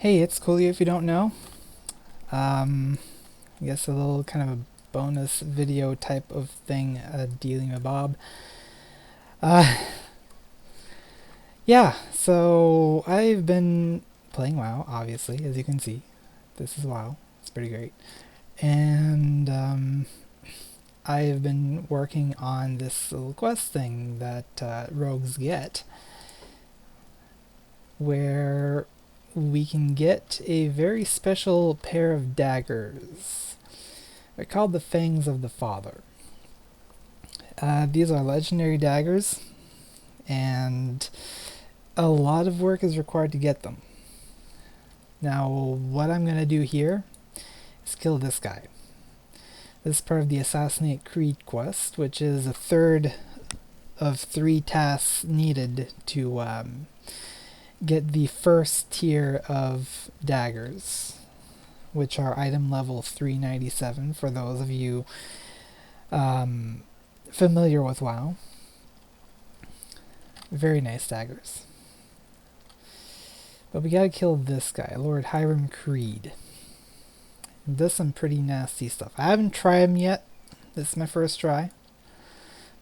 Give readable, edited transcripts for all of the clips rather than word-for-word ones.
Hey, it's Coolio if you don't know. I guess a little kind of a bonus video type of thing, dealing with Bob. Uh, yeah, so I've been playing WoW, obviously, as you can see. This is WoW. It's pretty great. And I've been working on this little quest thing that rogues get, where we can get a very special pair of daggers. They're called the Fangs of the Father. These are legendary daggers, and a lot of work is required to get them. Now, what I'm going to do here is kill this guy. This is part of the Assassinate Creed quest, which is a third of 3 tasks needed to get the first tier of daggers, which are item level 397 for those of you familiar with WoW. Very nice daggers. But we gotta kill this guy, Lord Hiram Creed. He does some pretty nasty stuff. I haven't tried him yet. This is my first try.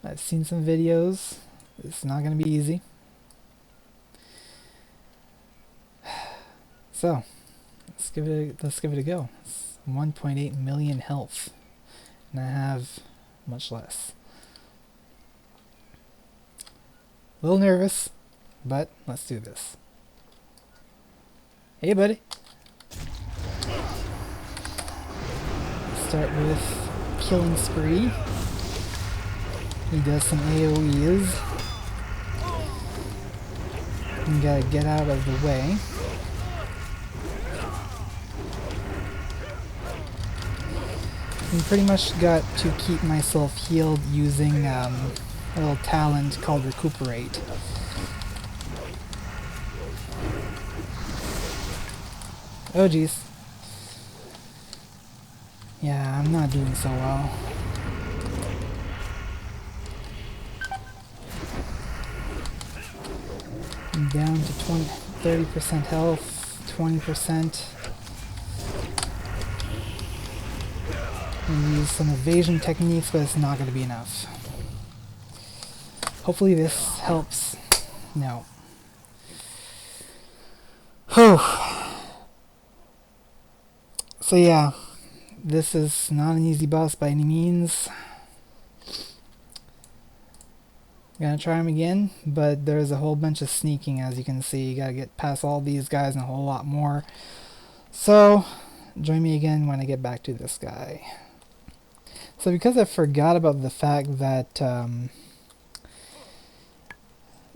I've seen some videos. It's not gonna be easy. So, let's give it a go. It's 1.8 million health, and I have much less. A little nervous, but let's do this. Hey, buddy. Start with killing spree. He does some AoEs. You gotta get out of the way. And pretty much got to keep myself healed using a little talent called Recuperate. Oh geez. Yeah, I'm not doing so well. I'm down to 30% health, 20%. And use some evasion techniques, but it's not going to be enough. Hopefully this helps. No. Whew. So yeah, this is not an easy boss by any means. Gonna try him again, but there's a whole bunch of sneaking, as you can see. You gotta get past all these guys and a whole lot more. So, join me again when I get back to this guy. So because I forgot about the fact that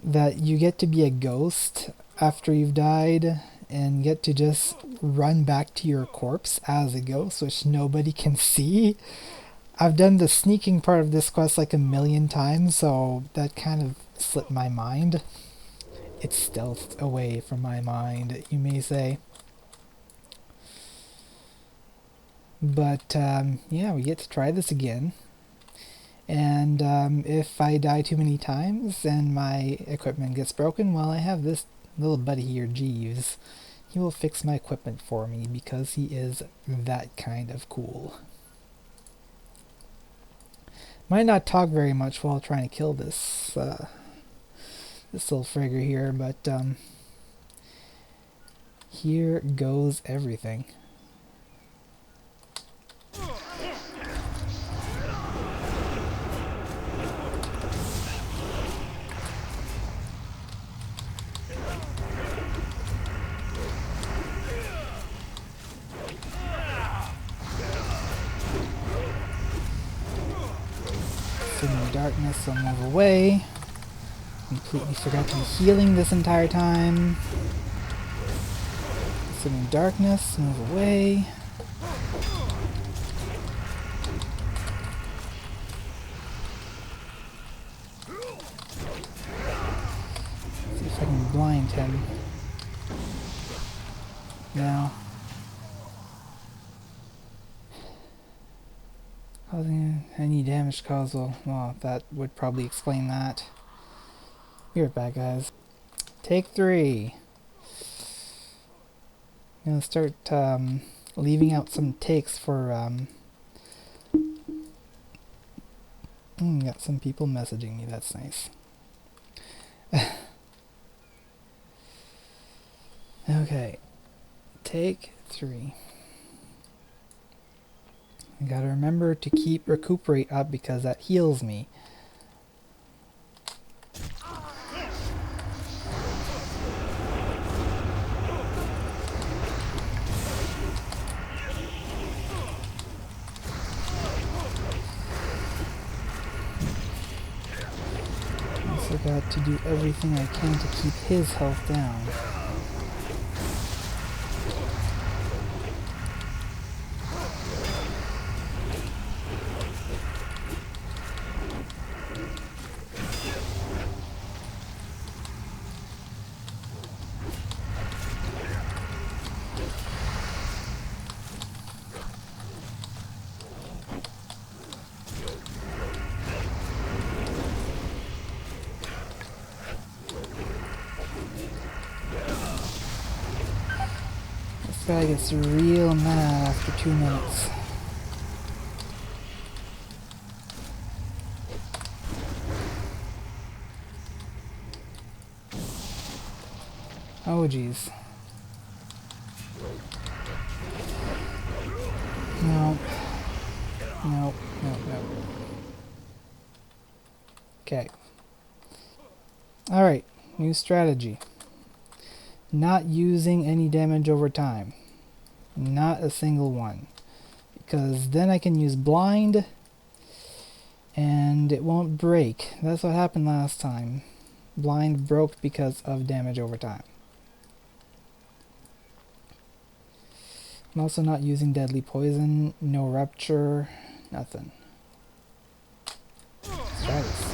that you get to be a ghost after you've died and get to just run back to your corpse as a ghost, which nobody can see. I've done the sneaking part of this quest like a million times, so that kind of slipped my mind. It's stealthed away from my mind, you may say. But yeah, we get to try this again. And if I die too many times and my equipment gets broken, well, I have this little buddy here, Jeeves. He will fix my equipment for me because he is that kind of cool. Might not talk very much while trying to kill this this little frigger here, but here goes everything. Sitting in darkness, so move away. Completely forgot to be healing this entire time. Sitting in darkness, move away. See if I can blind him. Now. Causing any damage caused, well, that would probably explain that. Be right back, guys. Take 3. I'm gonna start leaving out some takes for got some people messaging me, that's nice. Okay, take 3. I gotta remember to keep Recuperate up because that heals me. Also got to do everything I can to keep his health down. This guy gets real mad after 2 minutes. Oh jeez. No. No, no, no. Okay. Alright, new strategy. Not using any damage over time. Not a single one. Because then I can use blind and it won't break. That's what happened last time. Blind broke because of damage over time. I'm also not using deadly poison, no rupture, nothing. Let's try this.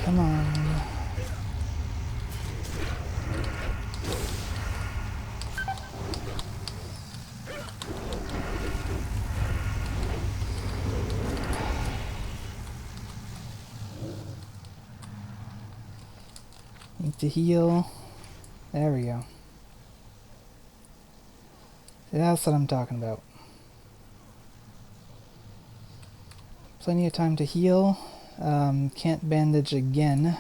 Come on. Need to heal. There we go. That's what I'm talking about. Plenty of time to heal. Can't bandage again.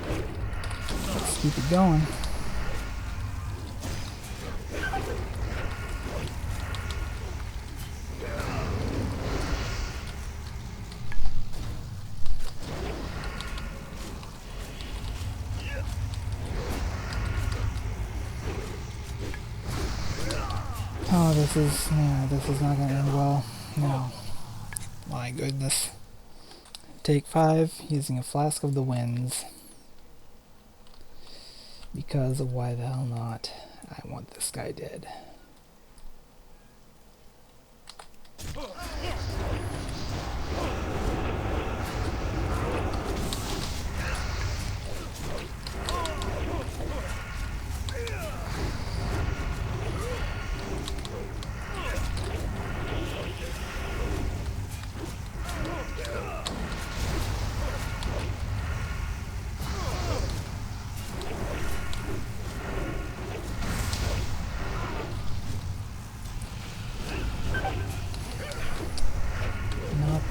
Let's keep it going. Oh, this is not gonna end well. No. My goodness. Take 5, using a Flask of the Winds. Because of why the hell not? I want this guy dead.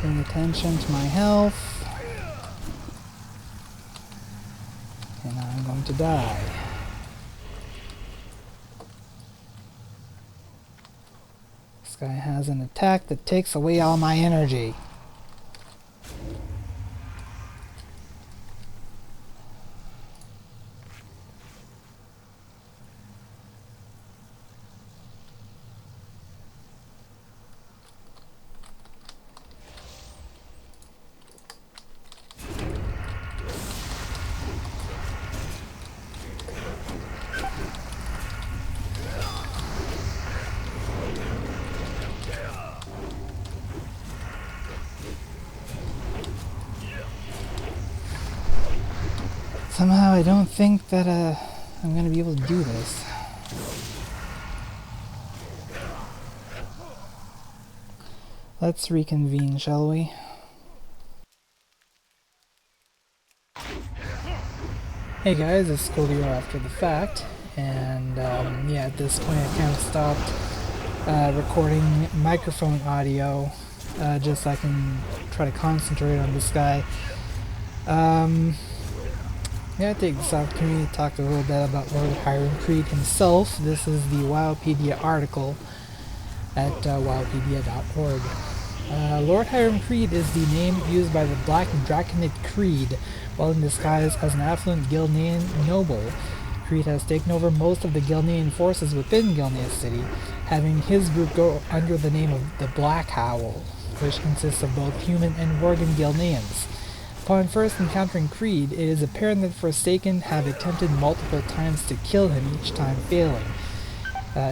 Paying attention to my health, and I'm going to die. This guy has an attack that takes away all my energy. somehow I don't think that I'm gonna be able to do this. Let's reconvene, shall we? Hey guys, it's Cody after the fact, and yeah, at this point I kind of stopped recording microphone audio just so I can try to concentrate on this guy. Yeah, I take this opportunity to talk a little bit about Lord Hiram Creed himself. This is the Wowpedia article at wowpedia.org. Lord Hiram Creed is the name used by the Black Draconid Creed while in disguise as an affluent Gilnean noble. Creed has taken over most of the Gilnean forces within Gilnean City, having his group go under the name of the Black Howl, which consists of both human and Worgen Gilneans. Upon first encountering Creed, it is apparent that Forsaken have attempted multiple times to kill him, each time failing.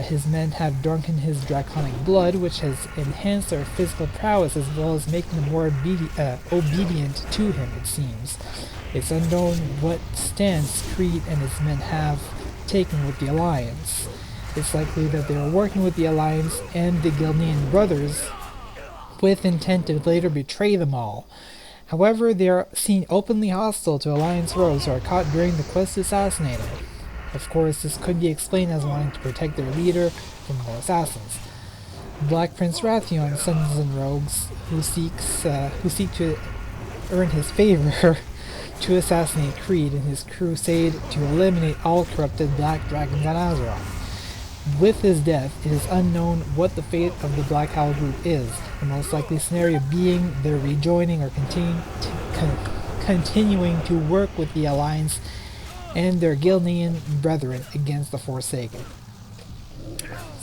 His men have drunken his draconic blood, which has enhanced their physical prowess as well as making them more obedient to him, it seems. It's unknown what stance Creed and his men have taken with the Alliance. It's likely that they are working with the Alliance and the Gilnean brothers with intent to later betray them all. However, they are seen openly hostile to Alliance rogues who are caught during the quest to assassinate him. Of course, this could be explained as wanting to protect their leader from more assassins. Black Prince Rathion sends in rogues who seek to earn his favor to assassinate Creed in his crusade to eliminate all corrupted Black Dragons on Azeroth. With his death, it is unknown what the fate of the Black Howl group is, the most likely scenario being their rejoining or continuing to work with the Alliance and their Gilnean brethren against the Forsaken.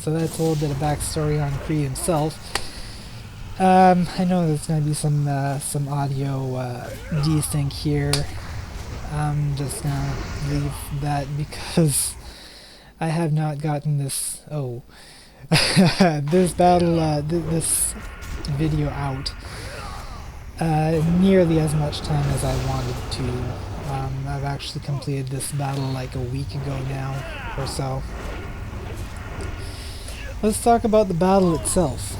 So that's a little bit of backstory on Creed himself. I know there's going to be some audio desync here. I'm just going to leave that because I have not gotten this this battle this video out nearly as much time as I wanted to. I've actually completed this battle like a week ago now or so. Let's talk about the battle itself.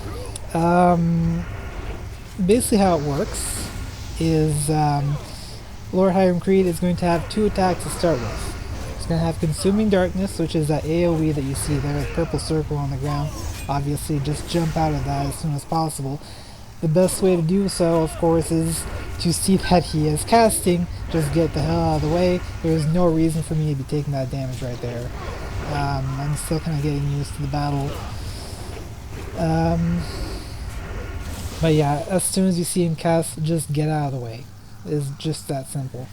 Basically how it works is Lord Hiram Creed is going to have two attacks to start with. It's going to have Consuming Darkness, which is that AoE that you see there, the purple circle on the ground. Obviously just jump out of that as soon as possible. The best way to do so, of course, is to see that he is casting, just get the hell out of the way. There's no reason for me to be taking that damage right there. I'm still kind of getting used to the battle. But yeah, as soon as you see him cast, just get out of the way. It's just that simple.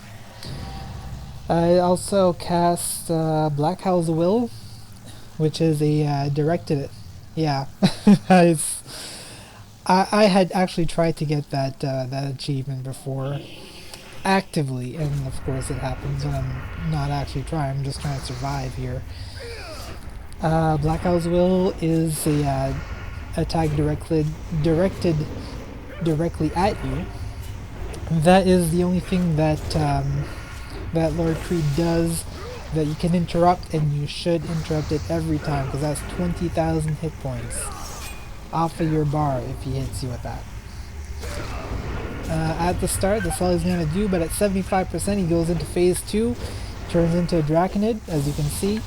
I also cast Black Howl's Will, which is a directed... Yeah, I had actually tried to get that achievement before actively, and of course it happens when I'm not actually trying. I'm just trying to survive here. Black Howl's Will is a attack directed directly at you. That is the only thing that that Lord Creed does that you can interrupt, and you should interrupt it every time because that's 20,000 hit points off of your bar if he hits you with that. At the start, that's all he's going to do, but at 75% he goes into phase 2, turns into a Draconid, as you can see,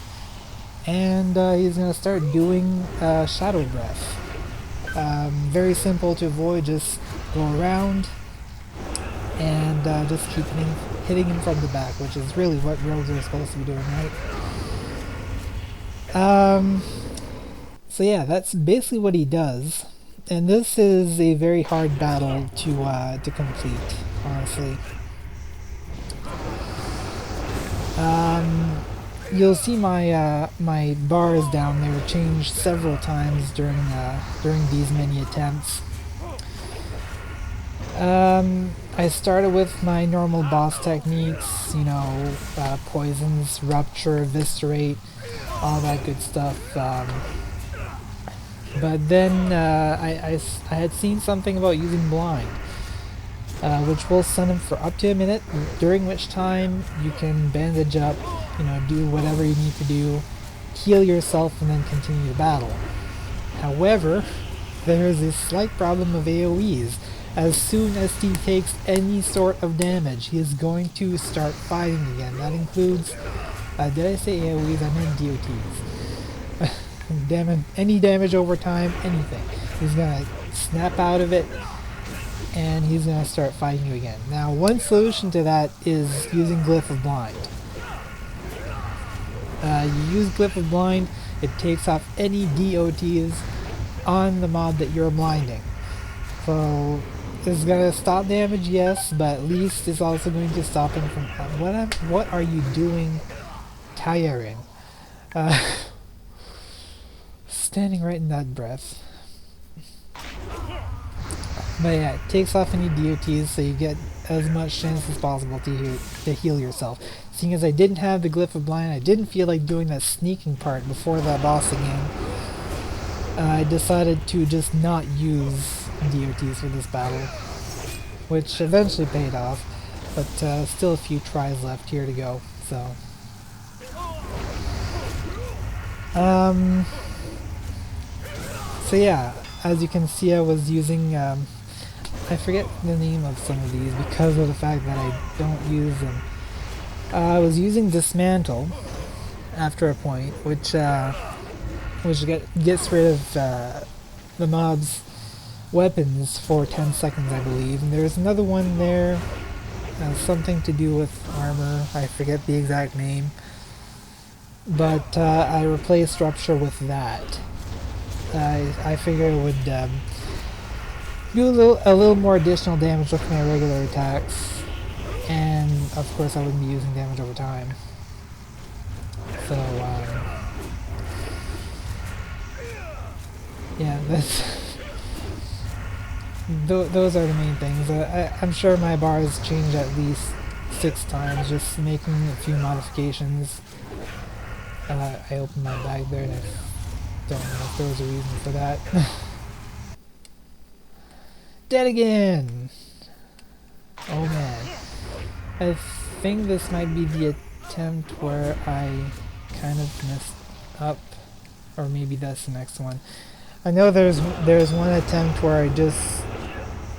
and he's going to start doing Shadow Breath. Very simple to avoid, just go around and just keep hitting him from the back, which is really what rogues are supposed to be doing, right? So yeah, that's basically what he does, and this is a very hard battle to complete, honestly. You'll see my my bars down there change several times during these many attempts. I started with my normal boss techniques, you know, poisons, rupture, eviscerate, all that good stuff. But then I had seen something about using blind. which will stun him for up to a minute, during which time you can bandage up, do whatever you need to do, heal yourself, and then continue the battle. However, there is a slight problem of AoEs. As soon as he takes any sort of damage, he is going to start fighting again. That includes, did I say AoEs? I meant DOTs. Any damage over time, anything. He's going to snap out of it, and he's going to start fighting you again. Now, one solution to that is using Glyph of Blind. You use Glyph of Blind, it takes off any DOTs on the mob that you're blinding. So, it's going to stop damage, yes, but at least it's also going to stop him from... What are you doing? Tiring. Standing right in that breath. But yeah, it takes off any DOTs, so you get as much chance as possible to heal yourself. Seeing as I didn't have the Glyph of Blind, I didn't feel like doing that sneaking part before that boss again. I decided to just not use DOTs for this battle, which eventually paid off, but still a few tries left here to go, so... So yeah, as you can see, I was using, I forget the name of some of these because of the fact that I don't use them. I was using Dismantle after a point, which gets rid of the mob's weapons for 10 seconds, I believe. And there's another one there, something to do with armor, I forget the exact name. But I replaced Rupture with that. I figured it would do a little more additional damage with my regular attacks, and of course I wouldn't be using damage over time. So yeah, those are the main things. I'm sure my bars changed at least 6 times, just making a few modifications. I opened my bag there and I don't know if there was a reason for that. Dead again! Oh man. I think this might be the attempt where I kind of messed up. Or maybe that's the next one. I know there's one attempt where I just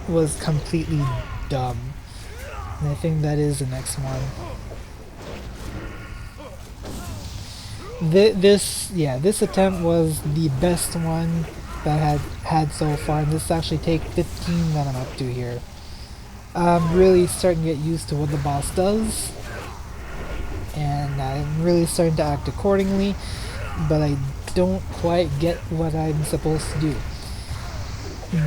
was completely dumb. And I think that is the next one. This attempt was the best one that I had so far, and this actually take 15 that I'm up to here. I'm really starting to get used to what the boss does, and I'm really starting to act accordingly, but I don't quite get what I'm supposed to do.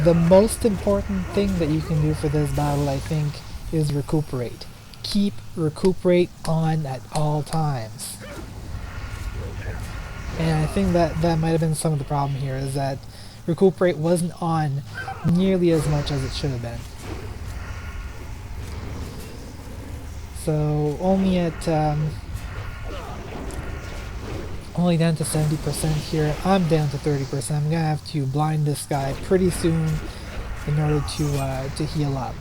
The most important thing that you can do for this battle, I think, is Recuperate. Keep Recuperate on at all times. And I think that might have been some of the problem here, is that Recuperate wasn't on nearly as much as it should have been. So only down to 70% here. I'm down to 30%. I'm gonna have to blind this guy pretty soon in order to heal up.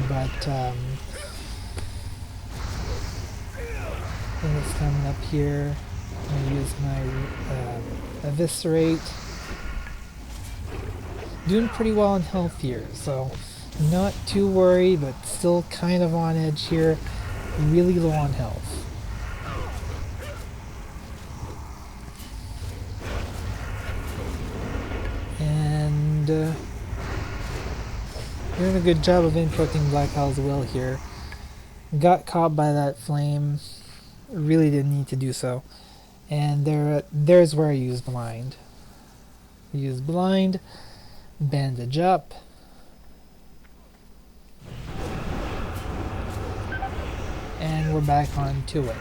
But it's coming up here. I'm going to use my Eviscerate. Doing pretty well on health here, so not too worried, but still kind of on edge here. Really low on health. And doing a good job of inputting Black Hell's Will here. Got caught by that flame. Really didn't need to do so. And there's where I use Blind. Use Blind, bandage up, and we're back onto it.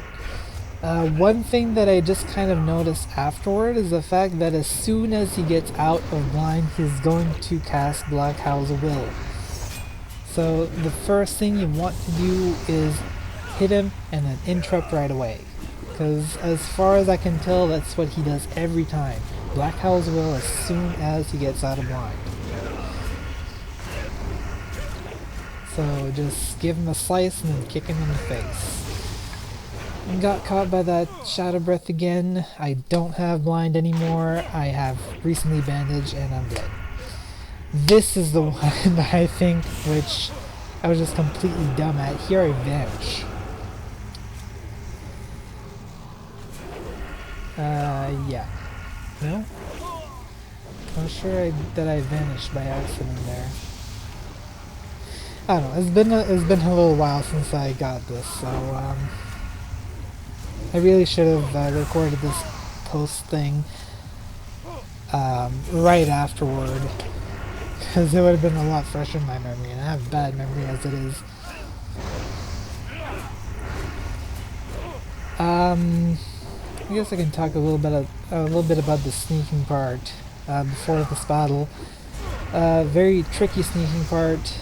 One thing that I just kind of noticed afterward is the fact that as soon as he gets out of Blind, he's going to cast Black Hell's Will. So the first thing you want to do is hit him and then interrupt right away. Because as far as I can tell, that's what he does every time. Black Hell's Will as soon as he gets out of Blind. So just give him a slice and then kick him in the face. And got caught by that shadow breath again. I don't have blind anymore. I have recently bandaged and I'm dead. This is the one that I think which I was just completely dumb at. Here I vanish. Yeah. No? I'm sure that I vanished by accident there. I don't know, it's been a little while since I got this, so I really should have recorded this post thing right afterward, because it would have been a lot fresher in my memory, and I have bad memory as it is. I guess I can talk a little bit about the sneaking part before this battle. Very tricky sneaking part.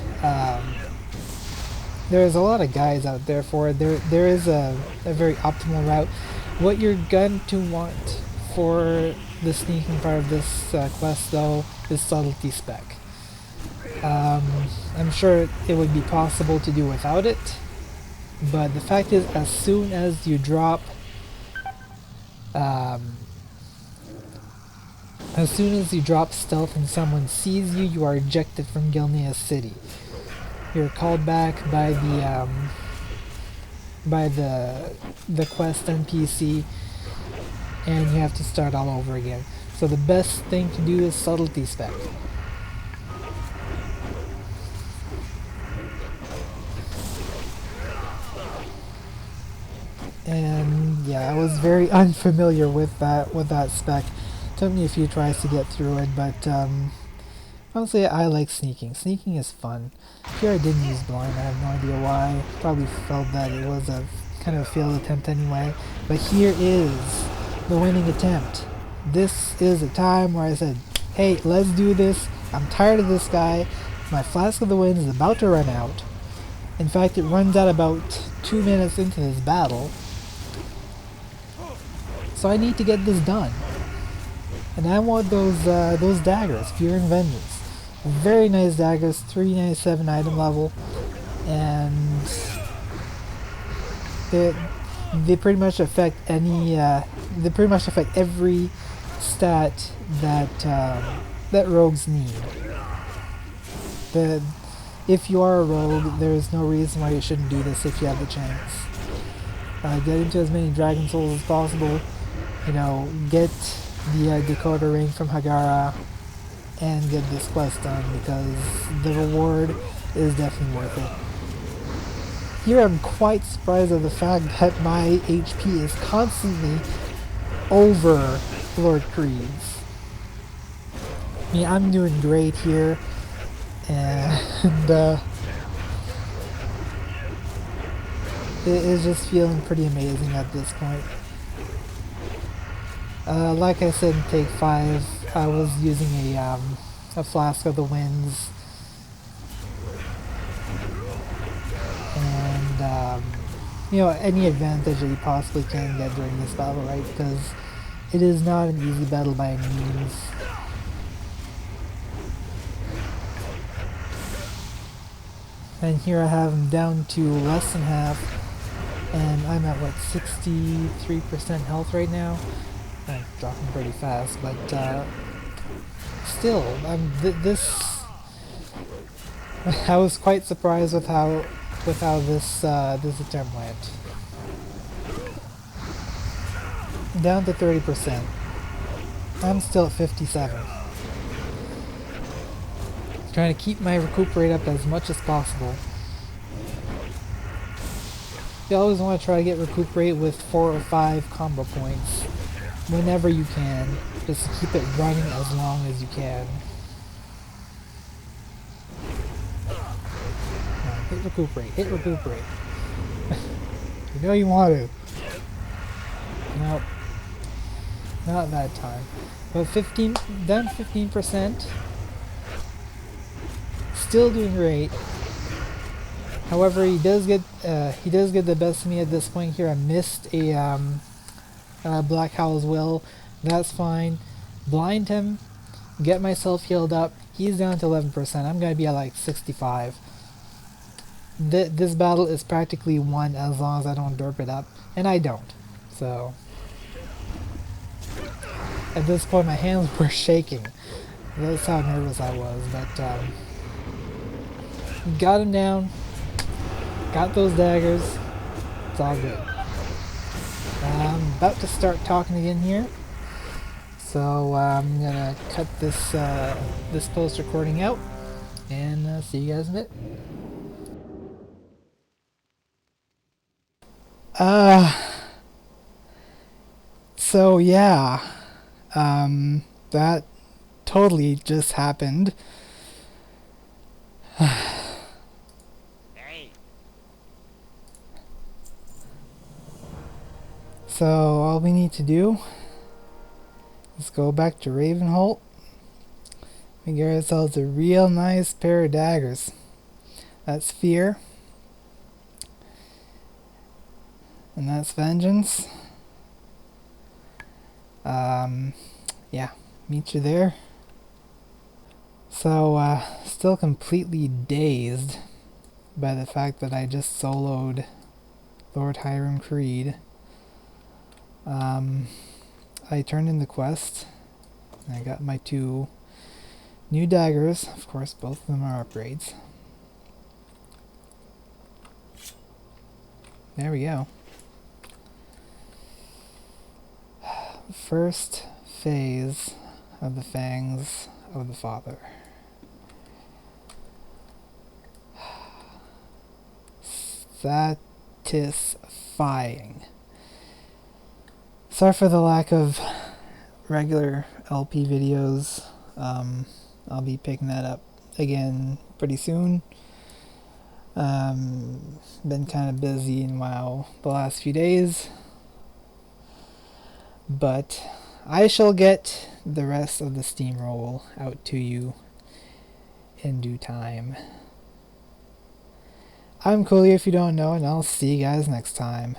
There's a lot of guys out there for it. There is a very optimal route. What you're going to want for the sneaking part of this quest, though, is subtlety spec. I'm sure it would be possible to do without it, but the fact is, as soon as you drop stealth and someone sees you, you are ejected from Gilneas City. You're called back by the quest NPC, and you have to start all over again. So the best thing to do is subtlety spec. And yeah, I was very unfamiliar with that spec. Took me a few tries to get through it, but honestly, I like sneaking. Sneaking is fun. Here I didn't use blind. I have no idea why. Probably felt that it was a kind of a failed attempt anyway. But here is the winning attempt. This is a time where I said, hey, let's do this. I'm tired of this guy. My Flask of the Wind is about to run out. In fact, it runs out about 2 minutes into this battle. So I need to get this done. And I want those daggers, Fear and Vengeance. Very nice daggers, 397 item level, and they pretty much affect any they pretty much affect every stat that rogues need. If you are a rogue, there is no reason why you shouldn't do this if you have the chance. Get into as many Dragon Souls as possible. You know, get the decoder ring from Hagara and get this quest done, because the reward is definitely worth it. Here I'm quite surprised at the fact that my HP is constantly over Lord Creed's. I mean, I'm doing great here, and it is just feeling pretty amazing at this point. Like I said in Take 5, I was using a Flask of the Winds, and you know, any advantage that you possibly can get during this battle, right? Because it is not an easy battle by any means. And here I have him down to less than half, and I'm at what, 63% health right now. I'm dropping pretty fast, but still, I was quite surprised with how this attempt went. Down to 30%. I'm still at 57. Trying to keep my Recuperate up as much as possible. You always want to try to get Recuperate with 4 or 5 combo points whenever you can, just to keep it running as long as you can. Hit Recuperate, hit Recuperate. You know you want to. Nope. Not that time. But down 15%. Still doing great. However, he does get the best of me at this point here. I missed a Black Howl's Will. That's fine. Blind him. Get myself healed up. He's down to 11%. I'm gonna be at like 65. this battle is practically won as long as I don't derp it up, and I don't. So at this point my hands were shaking. That's how nervous I was, but got him down, got those daggers, it's all good. I'm about to start talking again here, so I'm gonna cut this this post recording out, and see you guys in a bit. So yeah, that totally just happened. So all we need to do is go back to Ravenholt and get ourselves a real nice pair of daggers. That's Fear. And that's Vengeance. Yeah, meet you there. So, still completely dazed by the fact that I just soloed Lord Hiram Creed. I turned in the quest, and I got my 2 new daggers. Of course, both of them are upgrades. There we go. First phase of the Fangs of the Father. Satisfying. Sorry for the lack of regular LP videos. I'll be picking that up again pretty soon. Been kind of busy in WoW the last few days, but I shall get the rest of the steamroll out to you in due time. I'm Cooley if you don't know, and I'll see you guys next time.